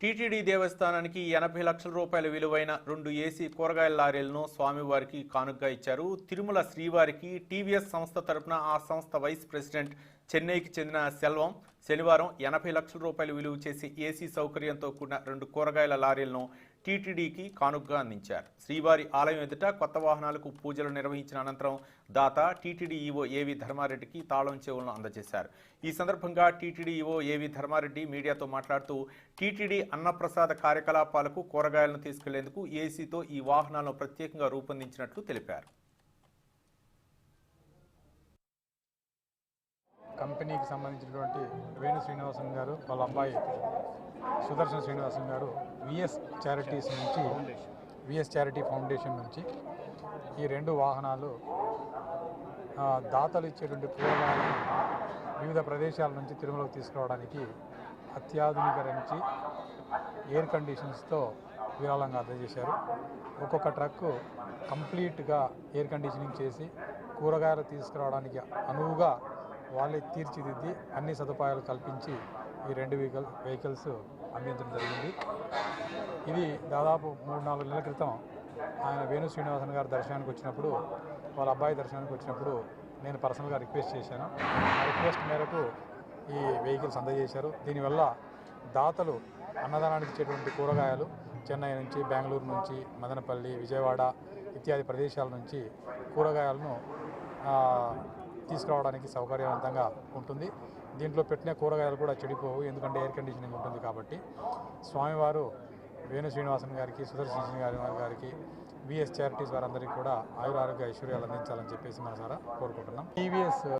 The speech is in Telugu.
టీటీడీ దేవస్థానానికి 80 లక్షల రూపాయల విలువైన 2 ఏసీ కూరగాయల లారీలను స్వామివారికి కానుకగా ఇచ్చారు. తిరుమల శ్రీవారికి టీవీఎస్ సంస్థ తరపున ఆ సంస్థ వైస్ ప్రెసిడెంట్ చెన్నైకి చెందిన సెల్వం శనివారం 80 లక్షల రూపాయలు విలువ చేసి ఏసీ సౌకర్యంతో కూడిన 2 కూరగాయల లారీలను టీటీడీకి కానుకగా అందించారు. శ్రీవారి ఆలయం ఎదుట కొత్త వాహనాలకు పూజలు నిర్వహించిన అనంతరం దాత టీటీడీ ఈవో ఏవి ధర్మారెడ్డికి తాళం చెవులను అందజేశారు. ఈ సందర్భంగా టీటీడీ ఈవో ఏవి ధర్మారెడ్డి మీడియాతో మాట్లాడుతూ టీటీడీ అన్నప్రసాద కార్యకలాపాలకు కూరగాయలను తీసుకెళ్లేందుకు ఏసీతో ఈ వాహనాలను ప్రత్యేకంగా రూపొందించినట్లు తెలిపారు. కంపెనీకి సంబంధించినటువంటి వేణు శ్రీనివాసన్ గారు వాళ్ళ అబ్బాయి సుదర్శన శ్రీనివాసన్ గారు విఎస్ చారిటీ ఫౌండేషన్ నుంచి ఈ 2 వాహనాలు దాతలు ఇచ్చేటువంటి కూరగాయలను వివిధ ప్రదేశాల నుంచి తిరుమలకు తీసుకురావడానికి అత్యాధునీకరించి ఎయిర్ కండిషన్స్తో విరాళంగా అందజేశారు. ఒక్కొక్క ట్రక్కు కంప్లీట్గా ఎయిర్ కండిషనింగ్ చేసి కూరగాయలు తీసుకురావడానికి అనువుగా వాళ్ళే తీర్చిదిద్ది అన్ని సదుపాయాలు కల్పించి ఈ 2 వెహికల్స్ అందించడం జరిగింది. ఇది దాదాపు 3-4 నెలల క్రితం ఆయన వేణు శ్రీనివాసన్ గారు దర్శనానికి వచ్చినప్పుడు, వాళ్ళ అబ్బాయి దర్శనానికి వచ్చినప్పుడు నేను పర్సనల్గా రిక్వెస్ట్ చేశాను. ఆ రిక్వెస్ట్ మేరకు ఈ వెహికల్స్ అందజేశారు. దీనివల్ల దాతలు అన్నదానానికి ఇచ్చేటువంటి కూరగాయలు చెన్నై నుంచి, బెంగళూరు నుంచి, మదనపల్లి, విజయవాడ ఇత్యాది ప్రదేశాల నుంచి కూరగాయలను తీసుకురావడానికి సౌకర్యవంతంగా ఉంటుంది. దీంట్లో పెట్టిన కూరగాయలు కూడా చెడిపోవు, ఎందుకంటే ఎయిర్ కండిషనింగ్ ఉంటుంది కాబట్టి. స్వామివారు వేణు శ్రీనివాసన్ గారికి, సుదర్శన గారికి, విఎస్ చారిటీస్ వారందరికీ కూడా ఆయురారోగ్య ఐశ్వర్యాలు అందించాలని చెప్పేసి మనసారా కోరుకుంటున్నాం. టీవీఎస్